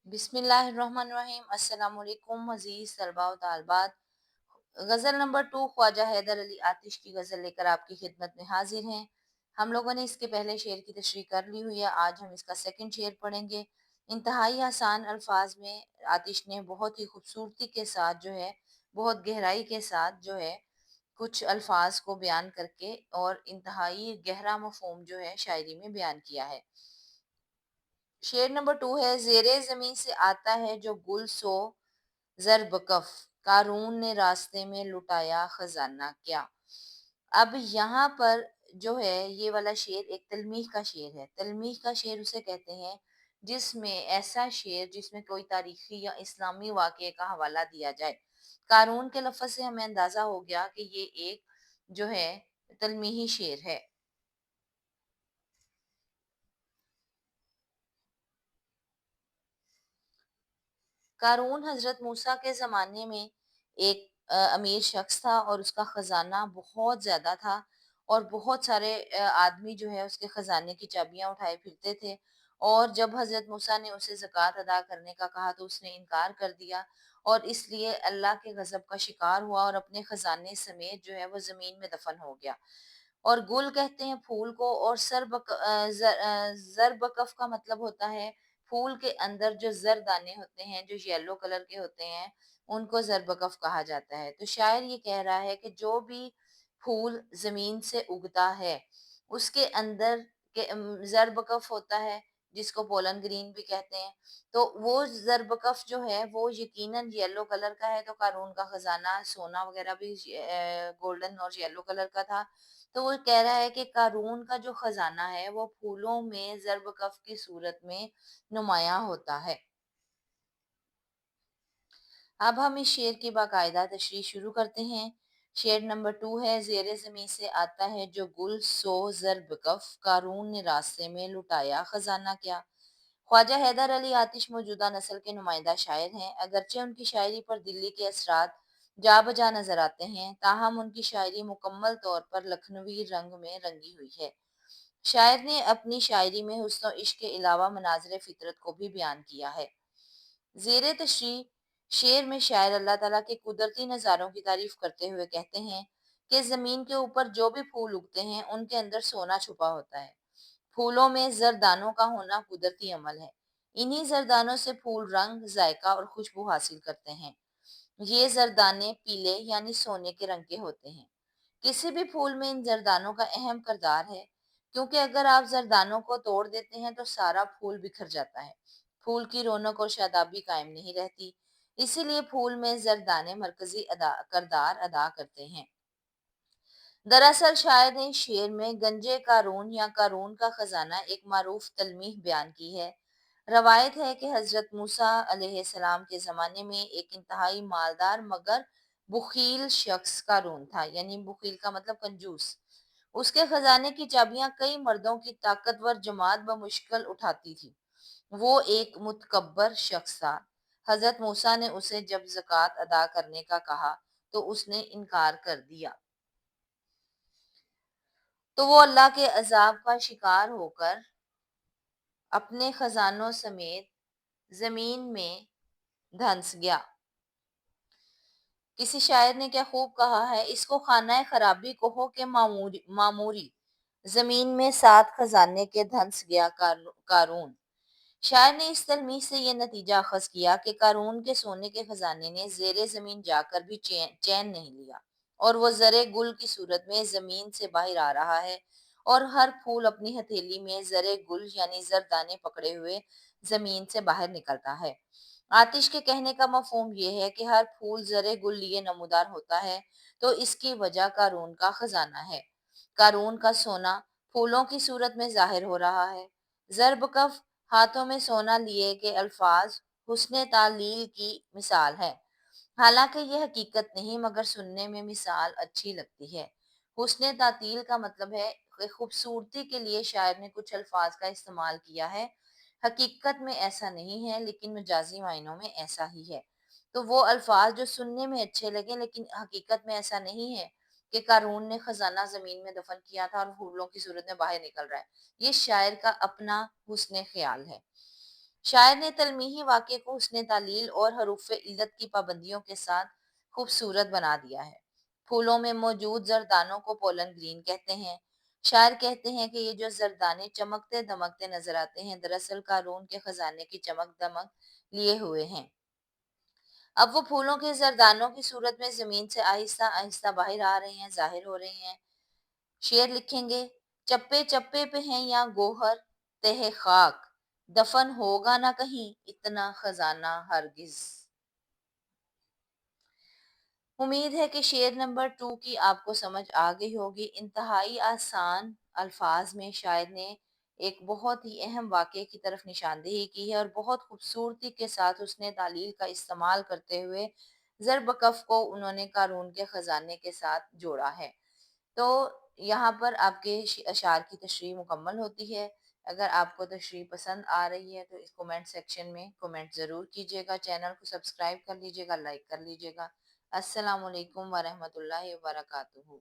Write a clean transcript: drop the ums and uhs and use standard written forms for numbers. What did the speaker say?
बिस्मिल्लाहिर्रहमानिर्रहीम। अस्सलाम वालेकुम अजीज तलबा व तालबात। गज़ल नंबर 2 ख्वाजा हैदर अली आतिश की गज़ल लेकर आपकी खिदमत में हाजिर हैं। हम लोगों ने इसके पहले शेर की तशरीह कर ली हुई है। आज हम इसका सेकंड शेर पढ़ेंगे। इंतहाई आसान अल्फाज में आतिश ने बहुत ही खूबसूरती के साथ जो है, बहुत गहराई के साथ जो है, कुछ अल्फाज को बयान करके और इंतहाई गहरा मफहूम जो है शायरी में बयान किया है। शेर नंबर 2 है। ज़ेरे ज़मीं से आता है जो गुल सो ज़र बकफ, कारून ने रास्ते में लुटाया खजाना क्या। अब यहाँ पर जो है ये वाला शेर एक तलमीह का शेर है। तलमीह का शेर उसे कहते हैं जिसमें ऐसा शेर जिसमें कोई तारीखी या इस्लामी वाक़ये का हवाला दिया जाए। कारून के लफ्ज़ से हमें अंदाज़ा हो गया कि ये एक जो है तलमीही शेर है। क़ारून हज़रत मूसा के ज़माने में एक अमीर शख्स था और उसका ख़ज़ाना बहुत ज़्यादा था और बहुत सारे आदमी जो है उसके ख़ज़ाने की चाबियाँ उठाए फिरते थे। और जब हज़रत मूसा ने उसे ज़कात अदा करने का कहा तो उसने इनकार कर दिया और इसलिए अल्लाह के गज़ब का शिकार हुआ और अपने ख़ज़ाने समेत जो है वो ज़मीन में दफ़न हो गया। और गुल कहते हैं फूल को, और ज़रबकफ का मतलब होता है फूल के अंदर जो ज़र दाने होते हैं जो येलो कलर के होते हैं, उनको ज़रबकफ कहा जाता है। तो शायर ये कह रहा है कि जो भी फूल ज़मीन से उगता है उसके अंदर के ज़रबकफ होता है, जिसको पोलन ग्रीन भी कहते हैं। तो वो ज़रबकफ जो है वो यकीनन येलो कलर का है। तो क़ारून का खजाना सोना वगैरह भी गोल्डन और येलो कलर का था। तो वो कह रहा है कि क़ारून का जो खजाना है वो फूलों में ज़रबकफ की सूरत में नुमायाँ होता है। अब हम इस शेर की बाकायदा तशरीह शुरू करते हैं। शेर नंबर 2 है। ज़ेरे ज़मीं से आता है जो गुल सो ज़रबकफ, क़ारून ने रास्ते में लुटाया खजाना क्या। ख्वाजा हैदर अली आतिश मौजूदा नस्ल के नुमाइंदा शायर हैं। अगरचे उनकी शायरी पर दिल्ली के असरात जा बजा नजर आते हैं, ताहम उनकी शायरी मुकम्मल तौर पर लखनवी रंग में रंगी हुई है। शायर ने अपनी शायरी में हुस्न इश्क के अलावा मनाज़िर फितरत को भी बयान किया है। ज़ेर तशरीह शेर में शायर अल्लाह ताला के कुदरती नज़ारों की तारीफ करते हुए कहते हैं कि ज़मीन के ऊपर जो भी फूल उगते हैं उनके अंदर सोना छुपा होता है। फूलों में जरदानों का होना कुदरती अमल है। इन्हीं जरदानों से फूल रंग, जायका और खुशबू हासिल करते हैं। ये जरदाने पीले यानी सोने के रंग के होते हैं। किसी भी फूल में इन जरदानों का अहम किरदार है, क्योंकि अगर आप जरदानों को तोड़ देते हैं तो सारा फूल बिखर जाता है। फूल की रौनक और शादाबी कायम नहीं रहती। इसीलिए फूल में जरदाने मरकजी किरदार अदा करते हैं। दरअसल शायर ने शेर में गंजे क़ारून या क़ारून का खजाना एक मारूफ तलमीह बयान की है। रवायत है कि हज़रत मूसा अलैहिस्सलाम के ज़माने में एक इंतहाई मालदार मगर बुखील शख्स क़ारून था, यानी बुखील का मतलब कंजूस। उसके खजाने की चाबियां कई मर्दों की ताकतवर जमात बमुश्किल उठाती थी। वो एक मुतकब्बर शख्स था। हज़रत मूसा ने उसे जब ज़कात अदा करने का कहा तो उसने इनकार कर दिया। तो वो अल्लाह के अज़ाब का शिकार होकर अपने खजानों समेत जमीन में धंस गया। किसी शायर ने क्या खूब कहा है, इसको खाना खराबी कहो के मामूरी मामूरी, जमीन में सात खजाने के धंस गया कारून। शायर ने इस तलमीह से यह नतीजा अखज़ किया कि क़ारून के सोने के खजाने ने ज़ेरे ज़मीन जाकर भी चैन नहीं लिया और वो ज़रे गुल की सूरत में ज़मीन से बाहर आ रहा है। और हर फूल अपनी हथेली में ज़रे गुल यानी ज़रदाने पकड़े हुए ज़मीन से बाहर निकलता है। आतिश के कहने का मफहूम ये है कि हर फूल ज़रे गुल लिए नमूदार होता है, तो इसकी वजह क़ारून का खजाना है। क़ारून का सोना फूलों की सूरत में ज़ाहिर हो रहा है। ज़रबकफ हाथों में सोना लिए के अल्फाज हुस्न तालील की मिसाल है। हालांकि यह हकीकत नहीं, मगर सुनने में मिसाल अच्छी लगती है। हुस्न तातील का मतलब है कि खूबसूरती के लिए शायर ने कुछ अल्फाज का इस्तेमाल किया है। हकीकत में ऐसा नहीं है, लेकिन मजाजी मायनों में ऐसा ही है। तो वो अल्फाज जो सुनने में अच्छे लगे लेकिन हकीकत में ऐसा नहीं है कि क़ारून ने खजाना जमीन में दफन किया था और फूलों की सूरत में बाहर निकल रहा है। ये शायर का अपना हुस्न ख्याल है। शायर ने तलमीही वाक़े को हुस्न तालील और हरूफ इल्लत की पाबंदियों के साथ खूबसूरत बना दिया है। फूलों में मौजूद जरदानों को पोलन ग्रीन कहते हैं। शायर कहते हैं कि ये जो जरदाने चमकते दमकते नजर आते हैं, दरअसल कारून के खजाने की चमक दमक लिए हुए हैं। अब वो फूलों के जरदानों की सूरत में जमीन से आहिस्ता आहिस्ता बाहर आ रहे हैं, जाहिर हो रहे हैं। शेर लिखेंगे, चप्पे चप्पे पे हैं या गोहर तहे खाक, दफन होगा ना कहीं इतना खजाना हरगिज। उम्मीद है कि शेर नंबर 2 की आपको समझ आ गई होगी। इंतहाई आसान अल्फाज में शायर ने एक बहुत ही अहम वाक़े की तरफ निशानदेही की है और बहुत खूबसूरती के साथ उसने तालील का इस्तेमाल करते हुए ज़रब कफ़ को उन्होंने क़ारून के ख़ज़ाने के साथ जोड़ा है। तो यहाँ पर आपके अशार की तशरीह मुकम्मल होती है। अगर आपको तशरीह पसंद आ रही है तो इस कमेंट सेक्शन में कमेंट ज़रूर कीजिएगा, चैनल को सब्सक्राइब कर लीजिएगा, लाइक कर लीजिएगा। अस्सलाम वालेकुम व रहमतुल्लाहि व बरकातुहू।